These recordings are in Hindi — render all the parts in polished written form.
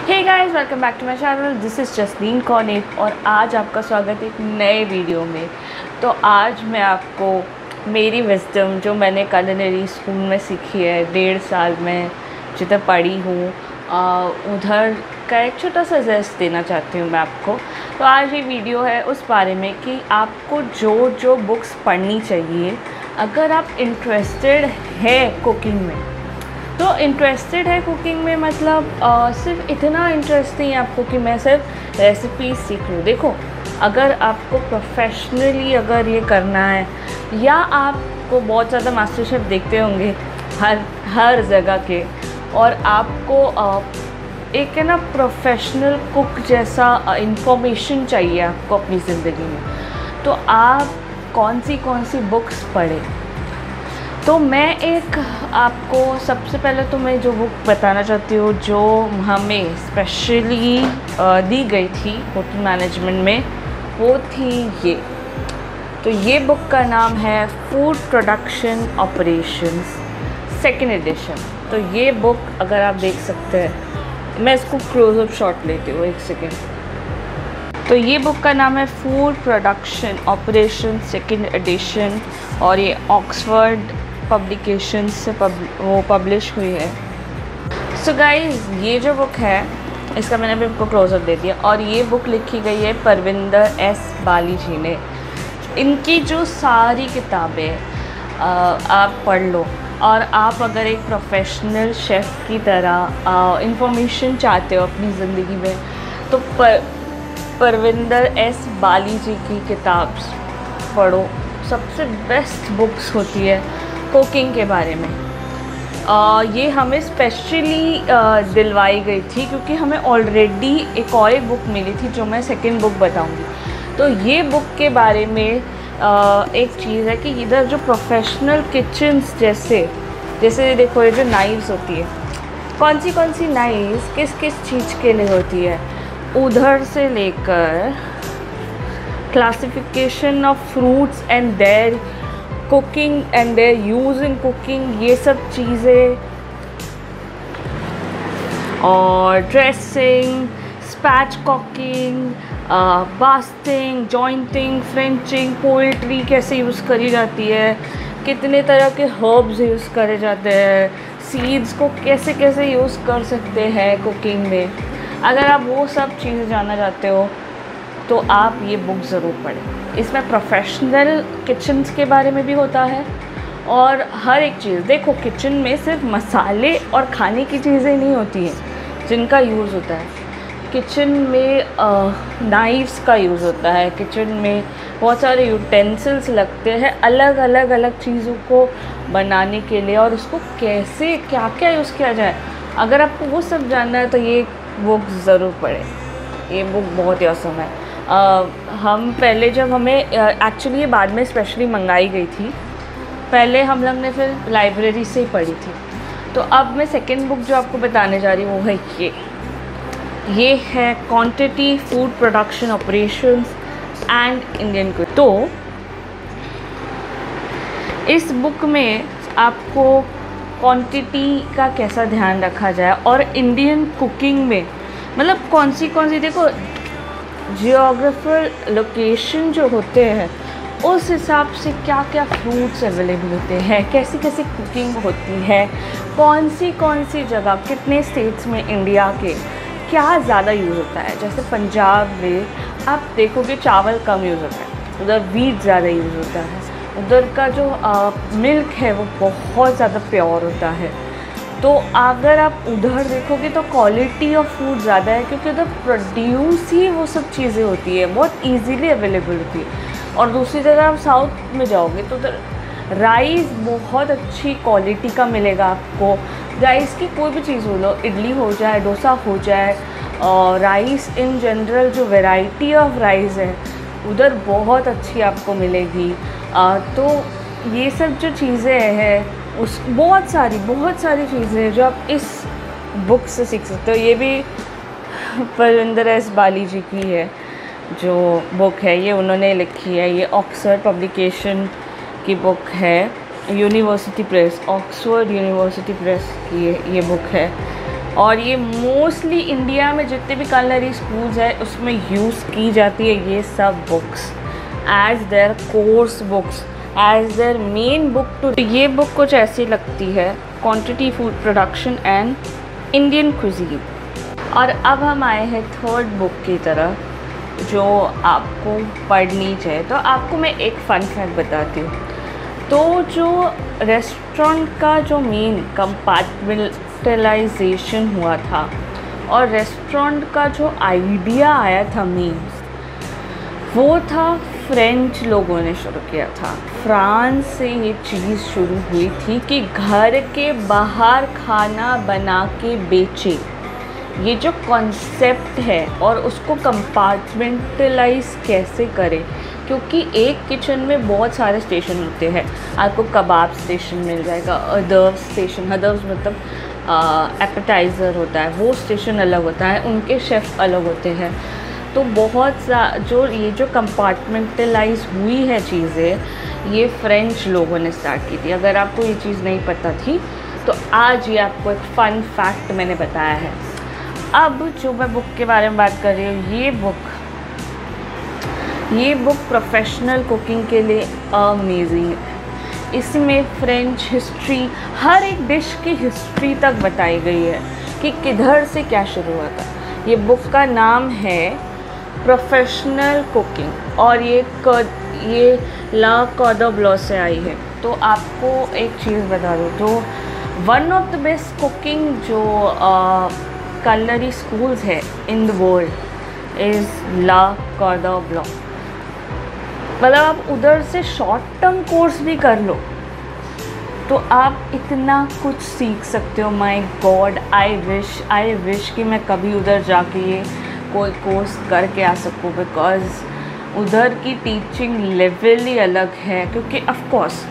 Hey guys, welcome back to my channel. This is Jasleen Konik और आज आपका स्वागत है एक नए वीडियो में। तो आज मैं आपको मेरी विजडम जो मैंने कुलिनरी स्कूल में सीखी है 1.5 साल में जिधर पढ़ी हूँ उधर का एक छोटा सा सजेस्ट देना चाहती हूँ मैं आपको। तो आज ये वीडियो है उस बारे में कि आपको जो जो बुक्स पढ़नी चाहिए अगर आप इंटरेस्टेड है कुकिंग में। तो इंटरेस्टेड है कुकिंग में मतलब सिर्फ इतना इंटरेस्ट नहीं है आपको कि मैं सिर्फ रेसिपी सीख लूँ। देखो, अगर आपको प्रोफेशनली अगर ये करना है या आपको बहुत ज़्यादा मास्टर शेफ़ देखते होंगे हर जगह के, और आपको एक है ना प्रोफेशनल कुक जैसा इंफॉर्मेशन चाहिए आपको अपनी ज़िंदगी में, तो आप कौन सी बुक्स पढ़ें। तो मैं एक आपको सबसे पहले तो मैं जो बुक बताना चाहती हूँ जो हमें स्पेशली दी गई थी होटल मैनेजमेंट में, वो थी ये। तो ये बुक का नाम है food production operations second edition. तो ये बुक अगर आप देख सकते हैं, मैं इसको क्लोजअप शॉट लेती हूँ, एक सेकेंड। तो ये बुक का नाम है food production operation second edition और ये ऑक्सफोर्ड पब्लिकेशंस से वो पब्लिश हुई है। सो गाइस, ये जो बुक है इसका मैंने भी आपको क्लोजअप दे दिया, और ये बुक लिखी गई है परविंदर एस बाली जी ने। इनकी जो सारी किताबें आप पढ़ लो, और आप अगर एक प्रोफेशनल शेफ़ की तरह इंफॉर्मेशन चाहते हो अपनी ज़िंदगी में तो परविंदर एस बाली जी की किताब पढ़ो। सबसे बेस्ट बुक्स होती है कुकिंग के बारे में। ये हमें स्पेशली दिलवाई गई थी क्योंकि हमें ऑलरेडी एक और एक बुक मिली थी जो मैं सेकंड बुक बताऊंगी। तो ये बुक के बारे में एक चीज़ है कि इधर जो प्रोफेशनल किचन्स जैसे देखो, ये जो नाइव्स होती है, कौन सी नाइव्स किस चीज़ के लिए होती है, उधर से लेकर classification of fruits and their cooking and their use in cooking, ये सब चीज़ें, और dressing, spatch cooking, basting, jointing, frenching, poultry कैसे यूज़ करी जाती है, कितने तरह के हर्ब्स यूज़ करे जाते हैं, सीड्स को कैसे कैसे यूज़ कर सकते हैं कुकिंग में। अगर आप वो सब चीज़ें जानना चाहते हो तो आप ये बुक ज़रूर पढ़ें। इसमें प्रोफेशनल किचन्स के बारे में भी होता है और हर एक चीज़। देखो, किचन में सिर्फ मसाले और खाने की चीज़ें नहीं होती हैं जिनका यूज़ होता है। किचन में नाइफ्स का यूज़ होता है, किचन में बहुत सारे यूटेंसिल्स लगते हैं अलग चीज़ों को बनाने के लिए, और उसको कैसे क्या क्या यूज़ किया जाए। अगर आपको वो सब जानना है तो ये बुक ज़रूर पढ़ें। ये बुक बहुत ही औसम है। हम पहले जब हमें एक्चुअली ये बाद में स्पेशली मंगाई गई थी, पहले हम लोग ने फिर लाइब्रेरी से ही पढ़ी थी। तो अब मैं सेकंड बुक जो आपको बताने जा रही हूँ वो है ये है quantity food production operations and Indian cooking. तो इस बुक में आपको क्वांटिटी का कैसा ध्यान रखा जाए और इंडियन कुकिंग में मतलब कौन सी देखो, जियोग्राफर लोकेशन जो होते हैं उस हिसाब से क्या क्या फ्रूट्स अवेलेबल होते हैं, कैसी कुकिंग होती है, कौन सी जगह कितने स्टेट्स में इंडिया के क्या ज़्यादा यूज़ होता है। जैसे पंजाब में आप देखोगे चावल कम यूज़ होता है, उधर वीट ज़्यादा यूज़ होता है, उधर का जो मिल्क है वो बहुत ज़्यादा प्योर होता है। तो अगर आप उधर देखोगे तो क्वालिटी ऑफ फूड ज़्यादा है क्योंकि उधर प्रोड्यूस ही वो सब चीज़ें होती है, बहुत इजीली अवेलेबल होती है। और दूसरी जगह आप साउथ में जाओगे तो उधर राइस बहुत अच्छी क्वालिटी का मिलेगा आपको। राइस की कोई भी चीज़ हो लो, इडली हो जाए, डोसा हो जाए, और राइस इन जनरल जो वैरायटी ऑफ राइस है उधर बहुत अच्छी आपको मिलेगी। तो ये सब जो चीज़ें हैं उस बहुत सारी चीज़ें हैं जो आप इस बुक से सीख सकते हो। ये भी परविंदर एस बाली जी की है जो बुक है, ये उन्होंने लिखी है। ये ऑक्सफोर्ड पब्लिकेशन की बुक है, university press, Oxford university press की ये बुक है। और ये मोस्टली इंडिया में जितने भी culinary स्कूल्स है उसमें यूज़ की जाती है ये सब books as their course books, as their main book too. ये बुक कुछ ऐसी लगती है, quantity food production and Indian cuisine. और अब हम आए हैं थर्ड बुक की तरफ जो आपको पढ़नी चाहिए। तो आपको मैं एक फ़न फैक्ट बताती हूँ। तो जो रेस्टोरेंट का जो मेन कंपार्टमेंटलाइजेशन हुआ था और रेस्टोरेंट का जो आइडिया आया था मेन, वो था फ्रेंच लोगों ने शुरू किया था। फ्रांस से ये चीज़ शुरू हुई थी कि घर के बाहर खाना बना के बेचे, ये जो कॉन्सेप्ट है, और उसको कंपार्टमेंटलाइज कैसे करें, क्योंकि एक किचन में बहुत सारे स्टेशन होते हैं। आपको कबाब स्टेशन मिल जाएगा, हदर्स स्टेशन, हदर्स मतलब एपेटाइज़र होता है, वो स्टेशन अलग होता है, उनके शेफ़ अलग होते हैं। तो बहुत ये जो कंपार्टमेंटलाइज हुई है चीज़ें, ये फ्रेंच लोगों ने स्टार्ट की थी। अगर आपको ये चीज़ नहीं पता थी तो आज ये आपको एक फ़न फैक्ट मैंने बताया है। अब जो मैं बुक के बारे में बात कर रही हूँ, ये बुक प्रोफेशनल कुकिंग के लिए अमेजिंग है। इसमें फ्रेंच हिस्ट्री, हर एक डिश की हिस्ट्री तक बताई गई है कि किधर से क्या शुरू हुआ था। ये बुक का नाम है प्रोफेशनल कुकिंग और ये ला कॉर्डन ब्लॉ से आई है। तो आपको एक चीज़ बता दूँ तो one of the best cooking जो culinary schools है in the world is ला कॉर्डन ब्लॉ। मतलब आप उधर से शॉर्ट टर्म कोर्स भी कर लो तो आप इतना कुछ सीख सकते हो। माय गॉड, आई विश कि मैं कभी उधर जाके ये कोई कोर्स करके आ सकूँ, बिकॉज़ उधर की टीचिंग लेवल ही अलग है। क्योंकि ऑफ कोर्स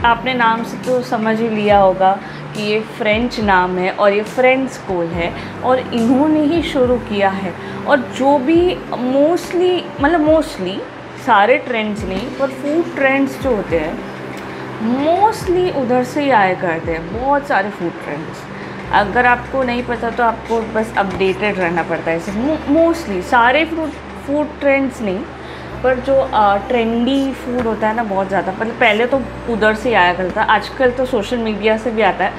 आपने नाम से तो समझ ही लिया होगा कि ये फ्रेंच नाम है और ये फ्रेंच स्कूल है और इन्होंने ही शुरू किया है। और जो भी मोस्टली सारे ट्रेंड्स नहीं पर फूड ट्रेंड्स जो होते हैं मोस्टली उधर से ही आया करते हैं। बहुत सारे फूड ट्रेंड्स, अगर आपको नहीं पता तो आपको बस अपडेटेड रहना पड़ता है। ऐसे मोस्टली सारे फूड ट्रेंड्स नहीं पर जो ट्रेंडी फूड होता है ना बहुत ज़्यादा, मतलब पहले तो उधर से आया करता, आजकल तो सोशल मीडिया से भी आता है,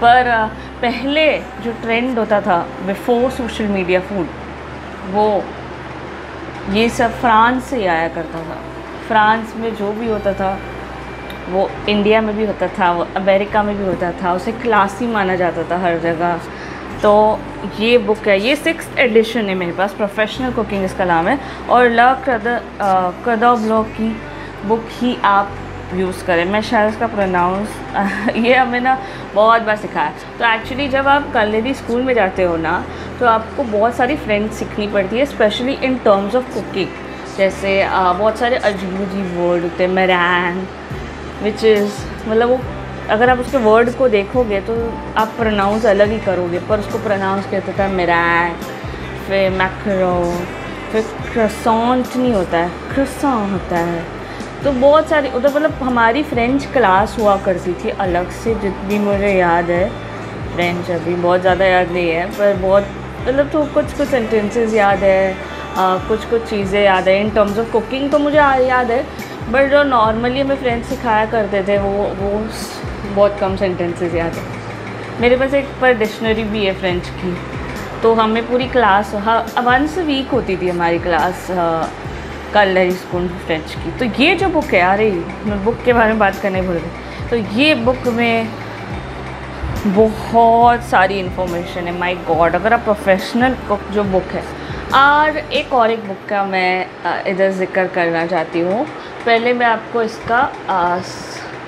पर पहले जो ट्रेंड होता था बिफोर सोशल मीडिया फूड, वो ये सब फ्रांस से आया करता था। फ्रांस में जो भी होता था वो इंडिया में भी होता था, वो अमेरिका में भी होता था, उसे क्लासी माना जाता था हर जगह। तो ये बुक है, ये 6th एडिशन है मेरे पास, प्रोफेशनल कुकिंग इसका नाम है। और ला कॉर्डन ब्लॉ की बुक ही आप यूज़ करें। मैं शायद इसका प्रोनाउंस ये हमें ना बहुत बार सिखाया। तो एक्चुअली जब आप culinary स्कूल में जाते हो ना तो आपको बहुत सारी फ्रेंच सीखनी पड़ती है, specially in terms of cooking. जैसे बहुत सारे अजीब वर्ड होते हैं, मेरैंग विच इज़ मतलब वो अगर आप उसके वर्ड को देखोगे तो आप प्रोनाउंस अलग ही करोगे, पर उसको प्रोनाउंस कहते थे मेरैंग, फिर मैक्रो, फिर क्रोसॉन्ट नहीं होता है, क्रोसॉन होता है। तो बहुत सारी उधर मतलब हमारी फ्रेंच क्लास हुआ करती थी अलग से, जितनी मुझे याद है। फ्रेंच अभी बहुत ज़्यादा याद नहीं है पर बहुत मतलब तो कुछ सेंटेंसेस याद है, कुछ चीज़ें याद है। इन टर्म्स ऑफ कुकिंग तो मुझे याद है, बट जो नॉर्मली हमें फ्रेंच सिखाया करते थे वो बहुत कम सेंटेंसेस याद है। मेरे पास एक पर डिक्शनरी भी है फ्रेंच की। तो हमें पूरी क्लास वंस वीक होती थी हमारी क्लास culinary स्कूल फ्रेंच की। तो ये जो बुक है, अरे मैं बुक के बारे में बात करने भूल गई। तो ये बुक में बहुत सारी इन्फॉर्मेशन है। माय गॉड, अगर आप प्रोफेशनल कुक जो बुक है। और एक बुक का मैं इधर जिक्र करना चाहती हूँ। पहले मैं आपको इसका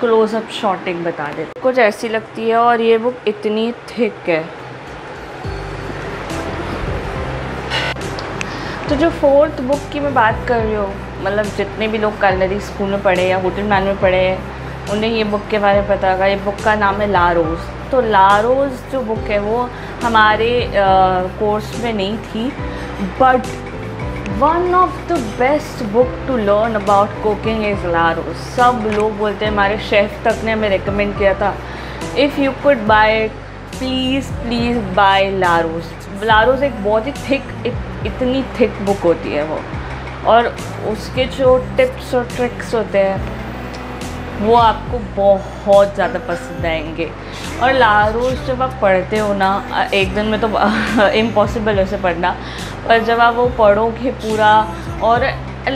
क्लोज़अप शॉटिंग बता देती, कुछ ऐसी लगती है और ये बुक इतनी थिक है। तो जो 4th बुक की मैं बात कर रही हूँ, मतलब जितने भी लोग culinary स्कूल में पढ़े या होटल मैनेजमेंट में पढ़े हैं उन्हें ये बुक के बारे में पता होगा। ये बुक का नाम है ला रोज़। तो ला रोज़ जो बुक है वो हमारे कोर्स में नहीं थी, but one of the best book to learn about cooking is Larousse. सब लोग बोलते हैं, हमारे शेफ़ तक ने हमें रिकमेंड किया था, if you could buy please please buy Larousse. Larousse एक बहुत ही इतनी थिक बुक होती है वो, और उसके जो टिप्स और ट्रिक्स होते हैं वो आपको बहुत ज़्यादा पसंद आएंगे। और लारोस जब आप पढ़ते हो ना, एक दिन में तो इम्पॉसिबल है उसे पढ़ना, पर जब आप वो पढ़ोगे पूरा, और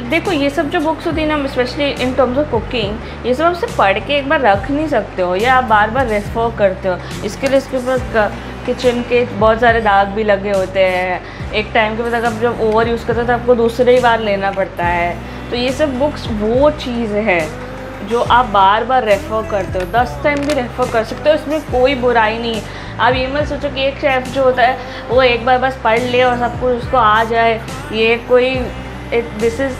देखो ये सब जो बुक्स होती है ना, specially in terms of cooking, ये सब आप सिर्फ पढ़ के एक बार रख नहीं सकते हो, या आप बार बार रेफर करते हो। इसके लिए इसके ऊपर किचन के बहुत सारे दाग भी लगे होते हैं। एक टाइम के बाद अगर जब ओवर यूज़ करते हो तो आपको दूसरी ही बार लेना पड़ता है। तो ये सब बुक्स वो चीज़ है जो आप बार बार रेफ़र करते हो, 10 टाइम भी रेफ़र कर सकते हो, इसमें कोई बुराई नहीं है। आप ये मत सोचो कि एक शेफ़ जो होता है वो एक बार बस पढ़ ले और सब कुछ उसको आ जाए, ये कोई दिस इज़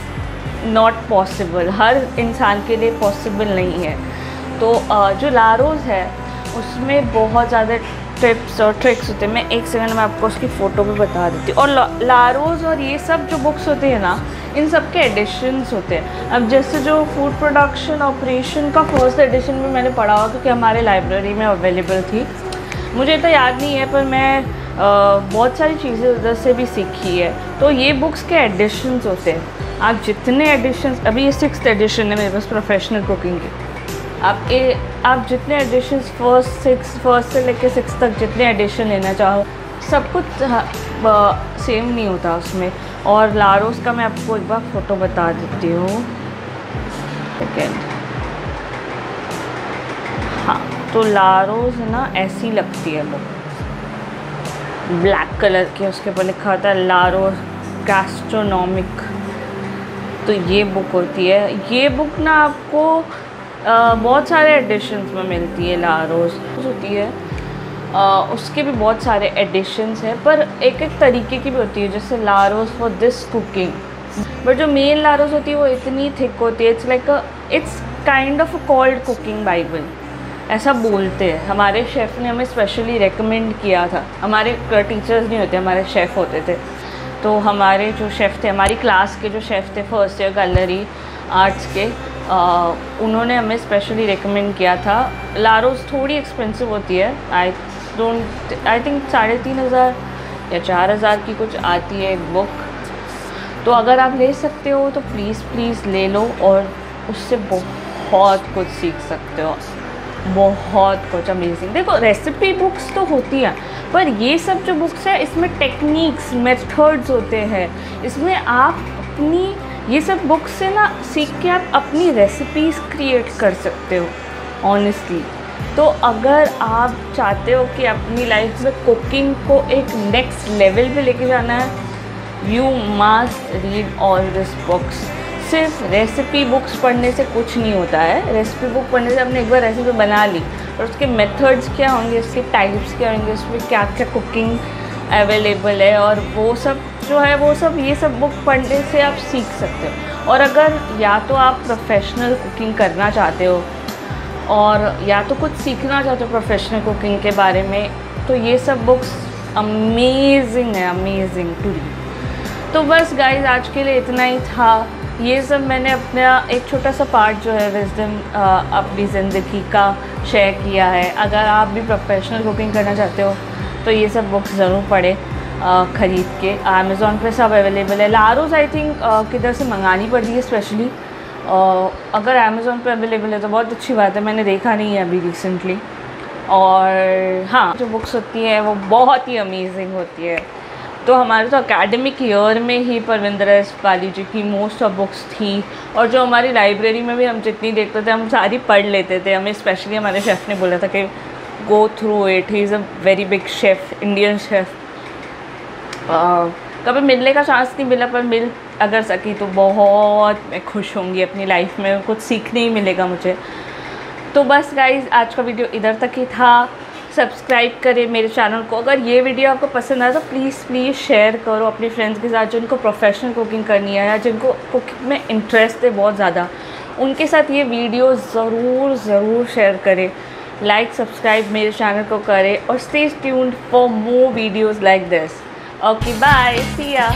नॉट पॉसिबल, हर इंसान के लिए पॉसिबल नहीं है। तो जो लारोस है उसमें बहुत ज़्यादा टिप्स और ट्रिक्स होते हैं। मैं एक सेकंड में आपको उसकी फ़ोटो भी बता देती हूँ। और लारोस और ये सब जो बुक्स होती है ना, इन सब के एडिशंस होते हैं। अब जैसे जो फूड प्रोडक्शन ऑपरेशन का फर्स्ट एडिशन भी मैंने पढ़ा हुआ, क्योंकि हमारे लाइब्रेरी में अवेलेबल थी। मुझे तो याद नहीं है, पर मैं बहुत सारी चीज़ें उधर से भी सीखी है। तो ये बुक्स के एडिशंस होते हैं। आप जितने एडिशंस, अभी ये 6th एडिशन है मेरे पास प्रोफेशनल कुकिंग की, आप जितने एडिशंस फर्स्ट से लेकर 6 तक जितने एडिशन लेना चाहो, सब कुछ सेम नहीं होता उसमें। और लारोस का मैं आपको एक बार फ़ोटो बता देती हूँ, सेकेंड। हाँ, तो लारोस है ना, ऐसी लगती है वो, ब्लैक कलर की, उसके ऊपर लिखा होता है लारोस गैस्ट्रोनॉमिक। तो ये बुक होती है। ये बुक ना आपको बहुत सारे एडिशंस में मिलती है। लारोस होती है, उसके भी बहुत सारे एडिशंस हैं, पर एक एक तरीके की भी होती है। जैसे लारोस फॉर दिस कुकिंग, बट जो मेन लारोस होती है वो इतनी थिक होती है, it's kind of called cooking Bible, ऐसा बोलते हैं। हमारे शेफ़ ने हमें स्पेशली रेकमेंड किया था। हमारे टीचर्स नहीं होते, हमारे शेफ़ होते थे। तो हमारे जो शेफ़ थे, हमारी क्लास के जो शेफ़ थे फर्स्ट ईयर गैलरी आर्ट्स के, उन्होंने हमें स्पेशली रेकमेंड किया था। लारोस थोड़ी एक्सपेंसिव होती है, आई थिंक 3,500 या 4,000 की कुछ आती है एक बुक। तो अगर आप ले सकते हो तो प्लीज़ ले लो, और उससे बहुत कुछ सीख सकते हो, बहुत कुछ अमेजिंग। देखो रेसिपी बुक्स तो होती हैं, पर ये सब जो बुक्स है इसमें टेक्निक्स, मेथड्स होते हैं। इसमें आप अपनी ये सब बुक्स से ना सीख के आप अपनी रेसिपीज़ क्रिएट कर सकते हो ऑनेस्टली। तो अगर आप चाहते हो कि अपनी लाइफ में कुकिंग को एक नेक्स्ट लेवल पे लेके जाना है, you must read all this books. सिर्फ रेसिपी बुक्स पढ़ने से कुछ नहीं होता है। रेसिपी बुक पढ़ने से आपने एक बार रेसिपी बना ली, और उसके मेथड्स क्या होंगे, उसके टाइप्स क्या होंगे, उसमें क्या क्या कुकिंग अवेलेबल है, और वो सब जो है वो सब ये सब बुक पढ़ने से आप सीख सकते हो। और अगर या तो आप प्रोफेशनल कुकिंग करना चाहते हो, और या तो कुछ सीखना चाहते हो प्रोफेशनल कुकिंग के बारे में, तो ये सब बुक्स अमेजिंग है, अमेजिंग टू रीड। तो बस गाइज आज के लिए इतना ही था। ये सब मैंने अपना एक छोटा सा पार्ट जो है विजडम अपनी ज़िंदगी का शेयर किया है। अगर आप भी प्रोफेशनल कुकिंग करना चाहते हो तो ये सब बुक्स ज़रूर पढ़ें ख़रीद के। अमेज़ॉन पे सब अवेलेबल है। लारोस आई थिंक किधर से मंगानी पड़ती है स्पेशली। अगर अमेज़ॉन पे अवेलेबल है तो बहुत अच्छी बात है, मैंने देखा नहीं है अभी रिसेंटली। और हाँ, जो बुक्स होती हैं वो बहुत ही अमेजिंग होती है। तो हमारे तो एकेडमिक ईयर में ही परविंदर एस पाली जी की मोस्ट ऑफ बुक्स थी, और जो हमारी लाइब्रेरी में भी हम जितनी देखते थे हम सारी पढ़ लेते थे। हमें स्पेशली हमारे शेफ़ ने बोला था कि go through it, he is a very big chef, Indian chef. कभी मिलने का चांस नहीं मिला, पर मिल अगर सकी तो बहुत मैं खुश होंगी। अपनी लाइफ में कुछ सीखने ही मिलेगा मुझे। तो बस गाइज़ आज का वीडियो इधर तक ही था। सब्सक्राइब करें मेरे चैनल को। अगर ये वीडियो आपको पसंद आया तो प्लीज़ शेयर करो अपने फ्रेंड्स के साथ, जिनको प्रोफेशनल कुकिंग करनी है या जिनको कुकिंग में इंटरेस्ट है बहुत ज़्यादा, उनके साथ ये वीडियो ज़रूर शेयर करें। लाइक सब्सक्राइब मेरे चैनल को करें, और stay tuned for more videos like this. Okay bye, see या।